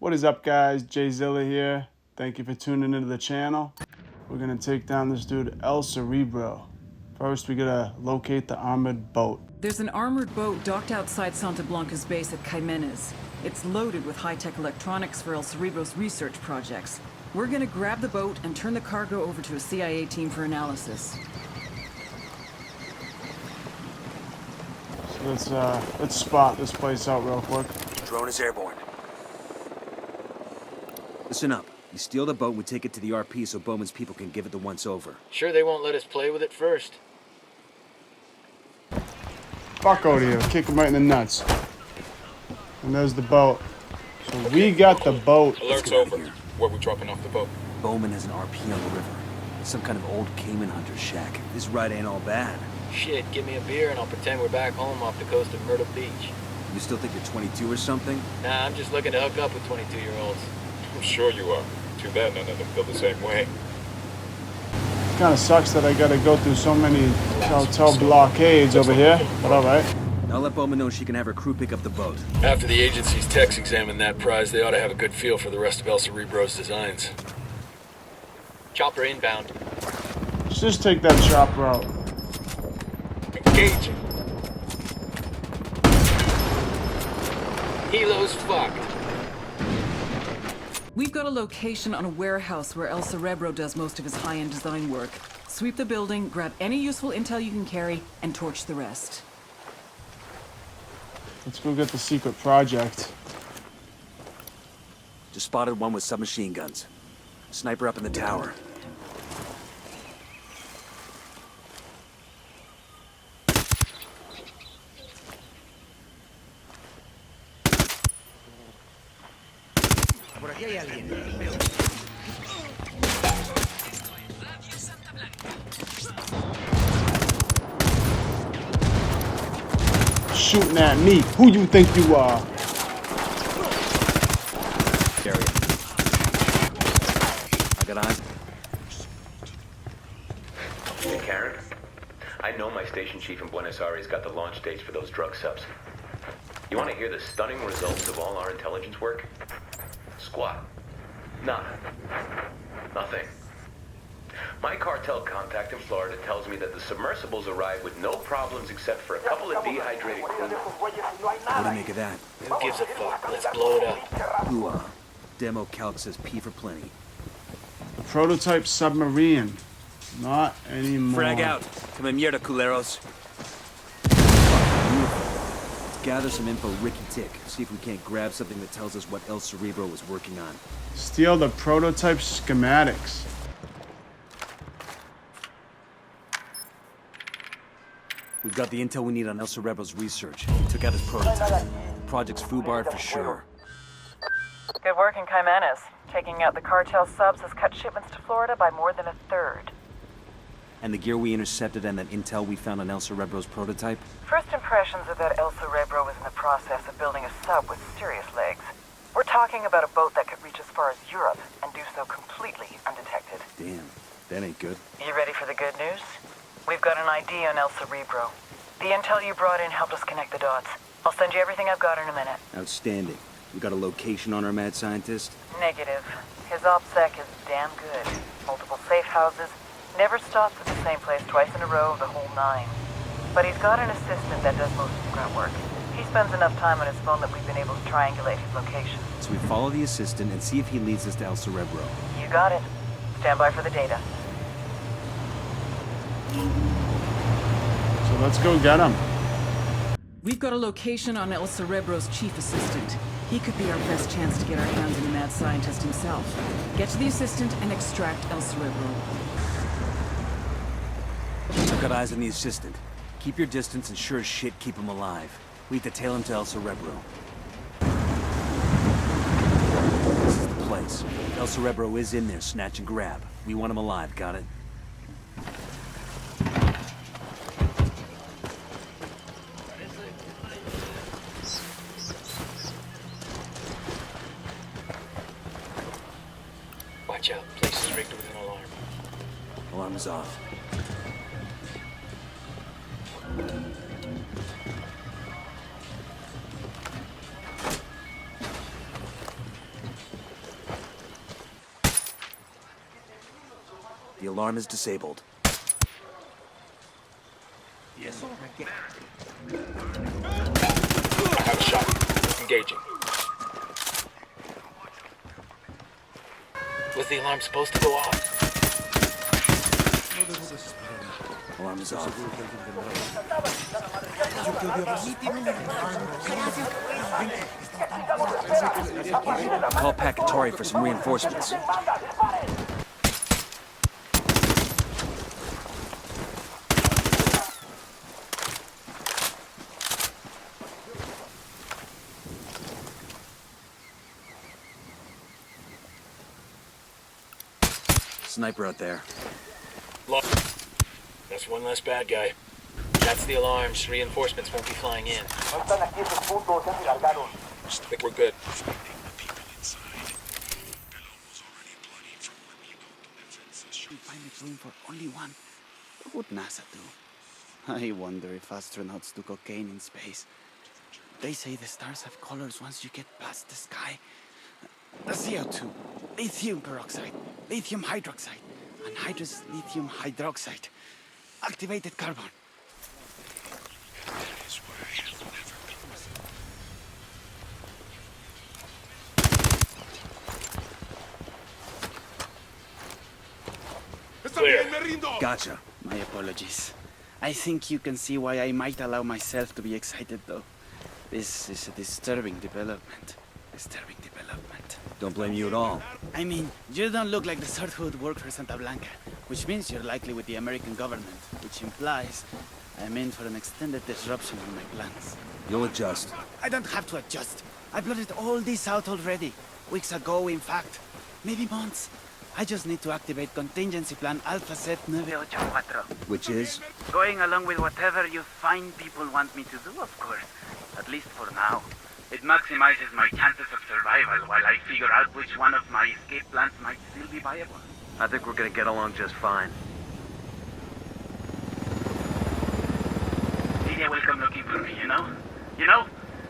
What is up, guys? JVYZilla here. Thank you for tuning into the channel. We're gonna take down this dude, El Cerebro. First, we gotta locate the armored boat. There's an armored boat docked outside Santa Blanca's base at Jimenez. It's loaded with high-tech electronics for El Cerebro's research projects. We're gonna grab the boat and turn the cargo over to a CIA team for analysis. So let's spot this place out real quick. Drone is airborne. Listen up. You steal the boat, we take it to the RP so Bowman's people can give it the once-over. Sure they won't let us play with it first. Fuck out of here. Kick him right in the nuts. And there's the boat. So we got the boat. Alert's over. Where we dropping off the boat? Bowman has an RP on the river. Some kind of old Cayman hunter's shack. This ride ain't all bad. Shit, give me a beer and I'll pretend we're back home off the coast of Myrtle Beach. You still think you're 22 or something? Nah, I'm just looking to hook up with 22-year-olds. I'm sure you are. Too bad none of them feel the same way. It kind of sucks that I gotta go through so many hotel blockades over here, but alright. I'll let Bowman know she can have her crew pick up the boat. After the agency's techs examine that prize, they ought to have a good feel for the rest of El Cerebro's designs. Chopper inbound. Let's just take that chopper out. Engaging. Helo's fucked. We've got a location on a warehouse where El Cerebro does most of his high-end design work. Sweep the building, grab any useful intel you can carry, and torch the rest. Let's go get the secret project. Just spotted one with submachine guns. Sniper up in the tower. Shooting at me. Who you think you are? Carry it. I got eyes. Hey, Karen. I know my station chief in Buenos Aires got the launch dates for those drug subs. You want to hear the stunning results of all our intelligence work? Squat. Nada. Nothing. My cartel contact in Florida tells me that the submersibles arrived with no problems except for a couple of dehydrated crew. What do you make of that? Who gives a fuck? Let's blow it up. Ooh, demo calc says P for plenty. Prototype submarine. Not anymore. Frag out. Come mierda, culeros. Let's gather some info Ricky Tick. See if we can't grab something that tells us what El Cerebro was working on. Steal the prototype schematics. We've got the intel we need on El Cerebro's research. He took out his prototype. Project's foobarred for sure. Good work in Jimenez. Taking out the cartel subs has cut shipments to Florida by more than a third. And the gear we intercepted and that intel we found on El Cerebro's prototype? First impressions are that El Cerebro was in the process of building a sub with serious legs. We're talking about a boat that could reach as far as Europe and do so completely undetected. Damn, that ain't good. You ready for the good news? We've got an ID on El Cerebro. The intel you brought in helped us connect the dots. I'll send you everything I've got in a minute. Outstanding. We got a location on our mad scientist? Negative. His OPSEC is damn good. Multiple safe houses. Never stops at the same place twice in a row, the whole nine. But he's got an assistant that does most of the grunt work. He spends enough time on his phone that we've been able to triangulate his location. So we follow the assistant and see if he leads us to El Cerebro. You got it. Stand by for the data. So let's go get him. We've got a location on El Cerebro's chief assistant. He could be our best chance to get our hands on the mad scientist himself. Get to the assistant and extract El Cerebro. I've got eyes on the assistant. Keep your distance and sure as shit keep him alive. We have to tail him to El Cerebro. This is the place. El Cerebro is in there, snatch and grab. We want him alive, got it? Watch out. Place is rigged with an alarm. Alarm is off. The alarm is disabled. I have a shot. Engaging. Was the alarm supposed to go off? Alarm is off. Call Pacatory for some reinforcements. Sniper out there. Look, that's one less bad guy. That's the alarms. Reinforcements won't be flying in. I think we're good. Find room for only one. What would NASA do? I wonder if astronauts do cocaine in space. They say the stars have colors once you get past the sky. The CO2, lithium peroxide, lithium hydroxide, anhydrous lithium hydroxide, activated carbon. Clear. Gotcha. My apologies. I think you can see why I might allow myself to be excited, though. This is a disturbing development. Don't blame you at all. I mean, you don't look like the sort who would work for Santa Blanca, which means you're likely with the American government, which implies I'm in for an extended disruption in my plans. You'll adjust. I don't have to adjust. I blotted all this out already. Weeks ago, in fact. Maybe months. I just need to activate contingency plan Alpha Set 984. Which is? Going along with whatever you fine people want me to do, of course. At least for now. It maximizes my chances of survival while I figure out which one of my escape plans might still be viable. I think we're gonna get along just fine. Lydia will come looking for me, you know? You know?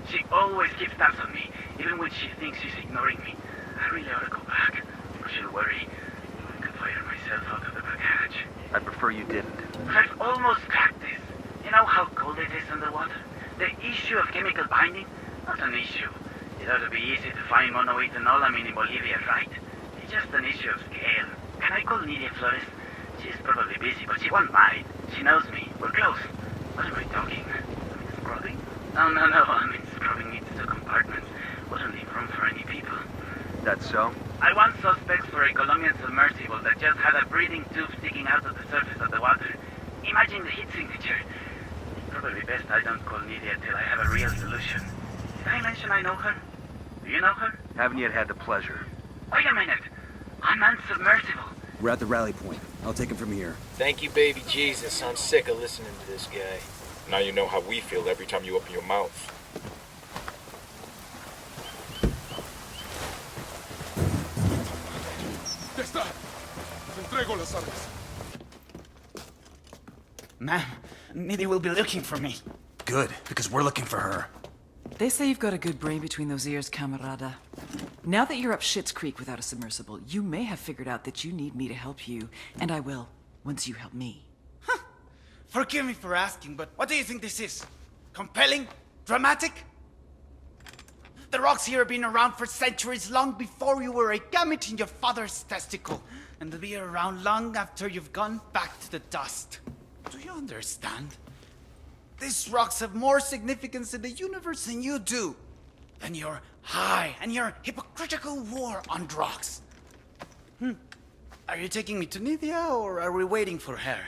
She always keeps tabs on me, even when she thinks she's ignoring me. I really ought to go back, or she'll worry. I could fire myself out of the back hatch. I'd prefer you didn't. I've almost cracked this. You know how cold it is underwater? The issue of chemical binding? Not an issue. It ought to be easy to find monoethanolamine in Bolivia, right? It's just an issue of scale. Can I call Nidia Flores? She's probably busy, but she won't mind. She knows me. We're close. What am I talking? I mean, scrubbing? No. I mean, scrubbing needs two compartments. Wouldn't leave room for any people. That's so? I want suspects for a Colombian submersible that just had a breathing tube sticking out of the surface of the water. Imagine the heat signature. It's probably best I don't call Nidia till I have a real solution. Did I mention I know her? Do you know her? Haven't yet had the pleasure. Wait a minute. Unmanned submersible. We're at the rally point. I'll take him from here. Thank you, baby Jesus. I'm sick of listening to this guy. Now you know how we feel every time you open your mouth. Ma'am, Nidia will be looking for me. Good, because we're looking for her. They say you've got a good brain between those ears, camarada. Now that you're up Schitt's Creek without a submersible, you may have figured out that you need me to help you, and I will, once you help me. Huh. Forgive me for asking, but what do you think this is? Compelling? Dramatic? The rocks here have been around for centuries, long before you were a gamete in your father's testicle, and they'll be around long after you've gone back to the dust. Do you understand? These rocks have more significance in the universe than you do. Than your high and your hypocritical war on rocks. Are you taking me to Nidia, or are we waiting for her?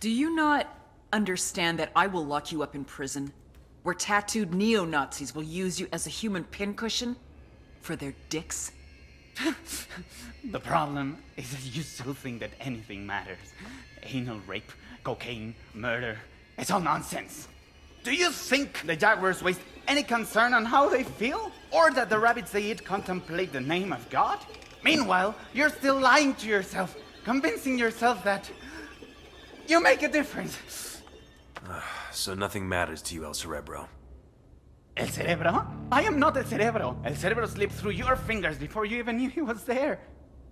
Do you not understand that I will lock you up in prison, where tattooed neo-Nazis will use you as a human pincushion for their dicks? The problem is that you still think that anything matters. Anal rape, cocaine, murder. It's all nonsense. Do you think the jaguars waste any concern on how they feel? Or that the rabbits they eat contemplate the name of God? Meanwhile, you're still lying to yourself, convincing yourself that you make a difference. So nothing matters to you, El Cerebro. El Cerebro? I am not El Cerebro. El Cerebro slipped through your fingers before you even knew he was there.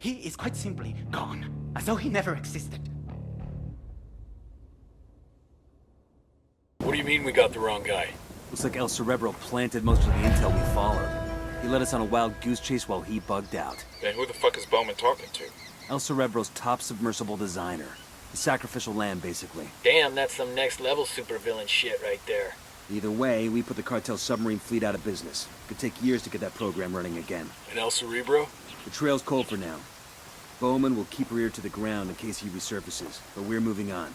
He is quite simply gone, as though he never existed. What do you mean we got the wrong guy? Looks like El Cerebro planted most of the intel we followed. He led us on a wild goose chase while he bugged out. Then who the fuck is Bowman talking to? El Cerebro's top submersible designer. The sacrificial lamb, basically. Damn, that's some next-level supervillain shit right there. Either way, we put the cartel's submarine fleet out of business. Could take years to get that program running again. And El Cerebro? The trail's cold for now. Bowman will keep her ear to the ground in case he resurfaces, but we're moving on.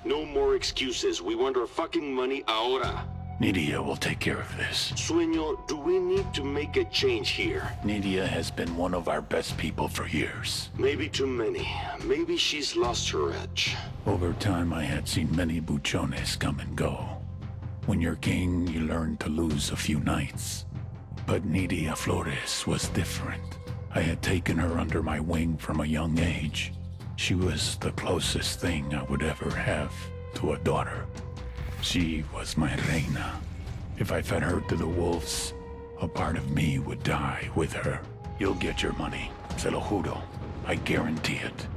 No more excuses. We want our fucking money ahora. Nidia will take care of this. Sueño, do we need to make a change here? Nidia has been one of our best people for years. Maybe too many. Maybe she's lost her edge. Over time, I had seen many buchones come and go. When you're king, you learn to lose a few knights. But Nidia Flores was different. I had taken her under my wing from a young age. She was the closest thing I would ever have to a daughter. She was my reina. If I fed her to the wolves, a part of me would die with her. You'll get your money, se lo juro. I guarantee it.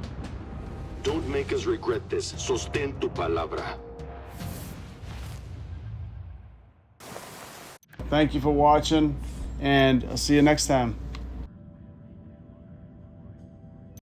Don't make us regret this. Sostén tu palabra. Thank you for watching, and I'll see you next time.